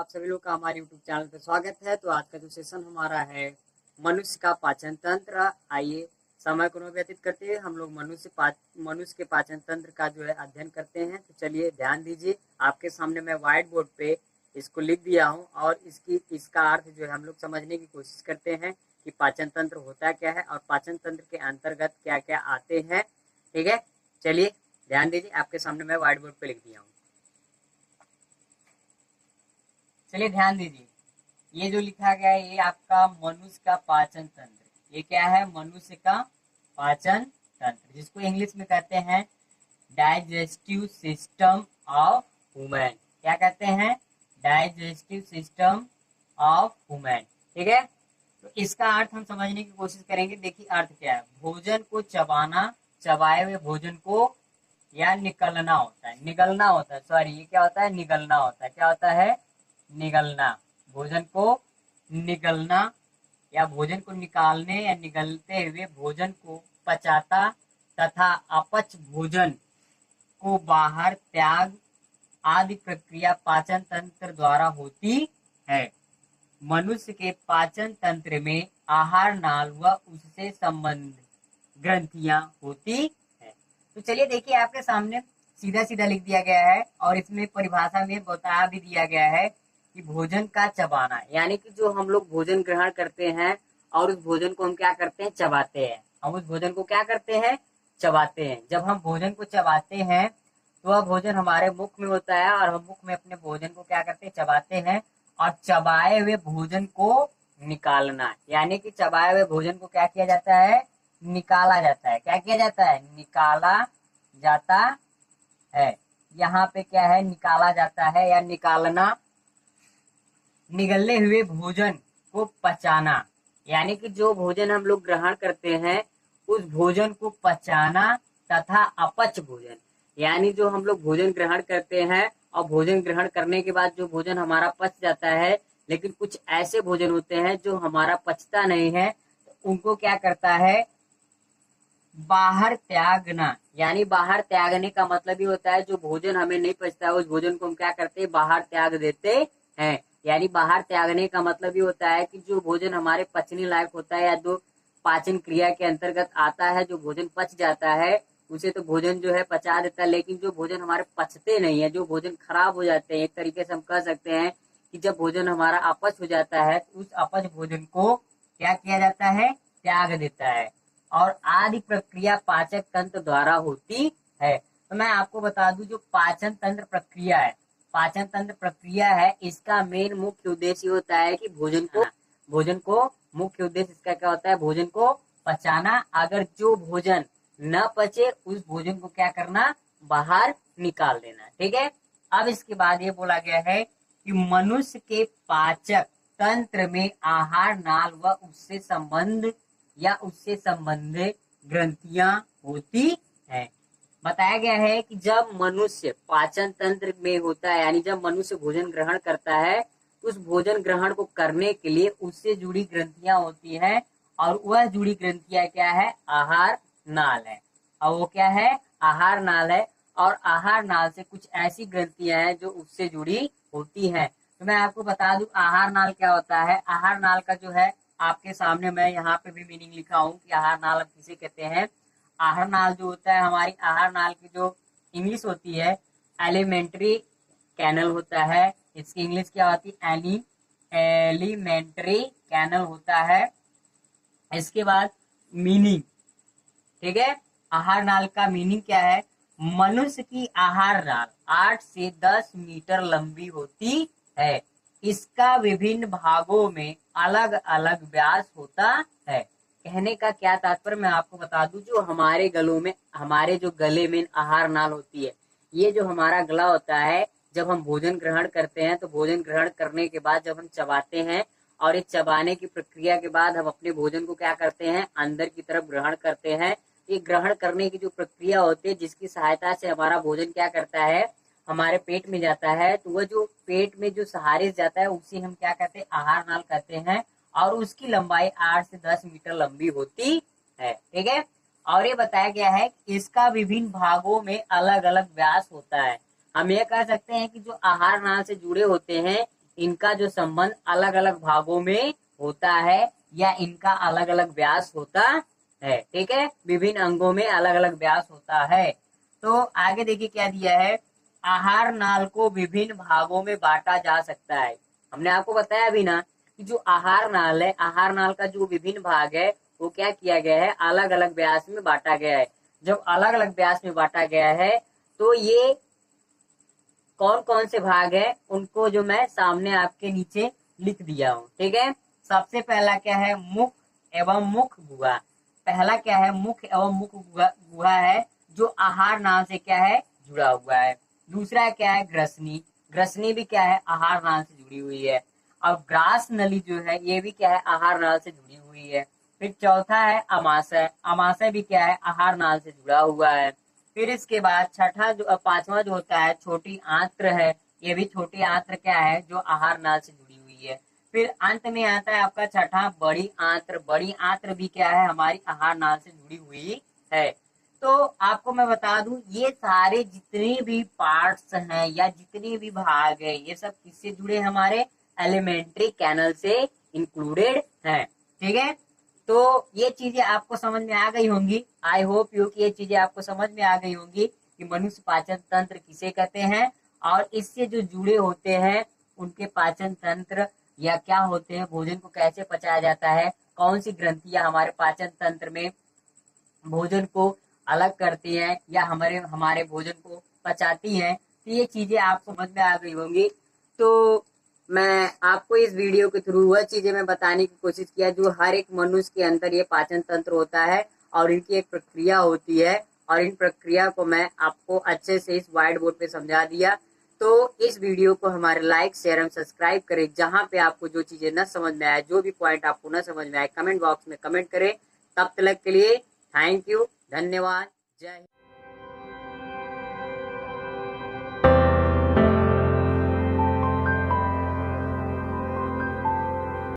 आप सभी लोग का हमारे YouTube चैनल पर स्वागत है। तो आज का जो सेशन हमारा है मनुष्य का पाचन तंत्र। आइए समय को न व्यतीत करते हुए हम लोग मनुष्य के पाचन तंत्र का जो है अध्ययन करते हैं। तो चलिए ध्यान दीजिए, आपके सामने मैं व्हाइट बोर्ड पे इसको लिख दिया हूँ और इसका अर्थ जो है हम लोग समझने की कोशिश करते हैं कि पाचन तंत्र होता क्या है और पाचन तंत्र के अंतर्गत क्या क्या आते हैं। ठीक है, चलिए ध्यान दीजिए, आपके सामने मैं व्हाइट बोर्ड पे लिख दिया हूँ। चलिए ध्यान दीजिए, ये जो लिखा गया है ये आपका मनुष्य का पाचन तंत्र। ये क्या है? मनुष्य का पाचन तंत्र, जिसको इंग्लिश में कहते हैं डाइजेस्टिव सिस्टम ऑफ ह्यूमन। क्या कहते हैं? Digestive system of human. ठीक है, तो इसका अर्थ हम समझने की कोशिश करेंगे। देखिए अर्थ क्या है। भोजन को चबाना, चबाए हुए भोजन को या निकलना होता है, निगलना होता है, सॉरी ये क्या होता है? निगलना होता है। क्या होता है? निगलना। भोजन को निगलना या भोजन को निकालने या निगलते हुए भोजन को पचाता तथा अपच भोजन को बाहर त्याग आदि प्रक्रिया पाचन तंत्र द्वारा होती है। मनुष्य के पाचन तंत्र में आहार नाल व उससे संबंध ग्रंथियां होती है। तो चलिए देखिए, आपके सामने सीधा सीधा लिख दिया गया है और इसमें परिभाषा में बता भी दिया गया है कि भोजन का चबाना, यानी कि जो हम लोग भोजन ग्रहण करते हैं और उस भोजन को हम क्या करते हैं? चबाते हैं। हम उस भोजन को क्या करते हैं? चबाते हैं। जब हम भोजन को चबाते हैं तो वह भोजन हमारे मुख में होता है और हम मुख में अपने भोजन को क्या करते हैं? चबाते हैं। और चबाए हुए भोजन को निकालना, यानी कि चबाए हुए भोजन को क्या किया जाता है? निकाला जाता है। क्या किया जाता है? निकाला जाता है। यहाँ पे क्या है? निकाला जाता है या निकालना। निगलने हुए भोजन को पचाना, यानी कि जो भोजन हम लोग ग्रहण करते हैं उस भोजन को पचाना तथा अपच भोजन, यानी जो हम लोग भोजन ग्रहण करते हैं और भोजन ग्रहण करने के बाद जो भोजन हमारा पच जाता है, लेकिन कुछ ऐसे भोजन होते हैं जो हमारा पचता नहीं है, तो उनको क्या करता है? बाहर त्यागना। यानी बाहर त्यागने का मतलब ये होता है जो भोजन हमें नहीं पचता है उस भोजन को हम क्या करते हैं? बाहर त्याग देते हैं। यानी बाहर त्यागने का मतलब ये होता है कि जो भोजन हमारे पचने लायक होता है या जो पाचन क्रिया के अंतर्गत आता है, जो भोजन पच जाता है उसे तो भोजन जो है पचा देता है, लेकिन जो भोजन हमारे पचते नहीं है, जो भोजन खराब हो जाते हैं, एक तरीके से हम कह सकते हैं कि जब भोजन हमारा अपच हो जाता है उस अपच भोजन को क्या किया जाता है? त्याग देता है। और आदि प्रक्रिया पाचक तंत्र द्वारा होती है। तो मैं आपको बता दूं, जो पाचन तंत्र प्रक्रिया है, पाचन तंत्र प्रक्रिया है, इसका मेन मुख्य उद्देश्य होता है कि भोजन को मुख्य उद्देश्य इसका क्या होता है? भोजन को पचाना। अगर जो भोजन न पचे उस भोजन को क्या करना? बाहर निकाल देना। ठीक है, अब इसके बाद ये बोला गया है कि मनुष्य के पाचक तंत्र में आहार नाल व उससे संबंध या उससे संबंधित ग्रंथियां होती हैं। बताया गया है कि जब मनुष्य पाचन तंत्र में होता है, यानी जब मनुष्य भोजन ग्रहण करता है, उस भोजन ग्रहण को करने के लिए उससे जुड़ी ग्रंथियां होती हैं और वह जुड़ी ग्रंथियां क्या है? आहार नाल है। और वो क्या है? आहार नाल है। और आहार नाल से कुछ ऐसी ग्रंथियां हैं जो उससे जुड़ी होती हैं। तो मैं आपको बता दूं आहार नाल क्या होता है। आहार नाल का जो है आपके सामने मैं यहाँ पे भी मीनिंग लिखा हूँ कि आहार नाल अब किसे कहते हैं। आहार नाल जो होता है, हमारी आहार नाल की जो इंग्लिश होती है एलिमेंट्री कैनल होता है। इसकी इंग्लिश क्या होती है? एलिमेंट्री कैनल होता है। इसके बाद मीनिंग, ठीक है, आहार नाल का मीनिंग क्या है? मनुष्य की आहार नाल 8 से 10 मीटर लंबी होती है। इसका विभिन्न भागों में अलग अलग व्यास होता है। कहने का क्या तात्पर्य मैं आपको बता दूं, जो हमारे गलों में, हमारे जो गले में आहार नाल होती है, ये जो हमारा गला होता है, जब हम भोजन ग्रहण करते हैं तो भोजन ग्रहण करने के बाद जब हम चबाते हैं और इस चबाने की प्रक्रिया के बाद हम अपने भोजन को क्या करते हैं? अंदर की तरफ ग्रहण करते हैं। ये ग्रहण करने की जो प्रक्रिया होती है जिसकी सहायता से हमारा भोजन क्या करता है? हमारे पेट में जाता है। तो वह जो पेट में जो सहारे जाता है उसे हम क्या कहते हैं? आहार नाल कहते हैं। और उसकी लंबाई 8 से 10 मीटर लंबी होती है। ठीक है, और ये बताया गया है कि इसका विभिन्न भागों में अलग अलग व्यास होता है। हम ये कह सकते हैं कि जो आहार नाल से जुड़े होते हैं इनका जो संबंध अलग अलग भागों में होता है या इनका अलग अलग व्यास होता है। ठीक है, विभिन्न अंगों में अलग अलग व्यास होता है। तो आगे देखिए क्या दिया है, आहार नाल को विभिन्न भागों में बांटा जा सकता है। हमने आपको बताया अभी ना कि जो आहार नाल है, आहार नाल का जो विभिन्न भाग है वो क्या किया गया है, अलग अलग व्यास में बांटा गया है। जब अलग अलग व्यास में बांटा गया है तो ये कौन कौन से भाग है उनको जो मैं सामने आपके नीचे लिख दिया हूँ। ठीक है, सबसे पहला क्या है, मुख एवं मुख गुहा। पहला क्या है, मुख एवं मुख गुहा है जो आहार नाल से क्या है, जुड़ा हुआ है। दूसरा क्या है, ग्रसनी। ग्रसनी भी क्या है, आहार नाल से जुड़ी हुई है। अब ग्रास नली जो है ये भी क्या है, आहार नाल से जुड़ी हुई है। फिर चौथा है अमाशय। अमाशय भी क्या है, आहार नाल से जुड़ा हुआ है। फिर इसके बाद छठा जो पांचवा जो होता है छोटी आंत्र है, ये भी छोटी आंत्र क्या है, जो आहार नाल से जुड़ी हुई है। फिर अंत में आता है आपका छठा बड़ी आंत्र। बड़ी आंत्र भी क्या है, हमारी आहार नाल से जुड़ी हुई है। तो आपको मैं बता दूं, ये सारे जितने भी पार्ट्स हैं या जितने भी भाग है, ये सब किससे जुड़े, हमारे एलिमेंट्री कैनल से इंक्लूडेड है। ठीक है, तो ये चीजें आपको समझ में आ गई होंगी। आई होप यू कि ये चीजें आपको समझ में आ गई होंगी कि मनुष्य पाचन तंत्र किसे कहते हैं और इससे जो जुड़े होते हैं उनके पाचन तंत्र या क्या होते हैं, भोजन को कैसे पचाया जाता है, कौन सी ग्रंथियां हमारे पाचन तंत्र में भोजन को अलग करती हैं या हमारे हमारे भोजन को पचाती हैं। तो ये चीजें आप समझ में आ गई होंगी। तो मैं आपको इस वीडियो के थ्रू वह चीजें मैं बताने की कोशिश किया जो हर एक मनुष्य के अंदर ये पाचन तंत्र होता है और इनकी एक प्रक्रिया होती है, और इन प्रक्रिया को मैं आपको अच्छे से इस व्हाइट बोर्ड पे समझा दिया। तो इस वीडियो को हमारे लाइक शेयर एवं सब्सक्राइब करें। जहां पे आपको जो चीजें न समझ में आए, जो भी पॉइंट आपको न समझ में आए, कमेंट बॉक्स में कमेंट करें। तब तक के लिए थैंक यू, धन्यवाद, जय हिंद।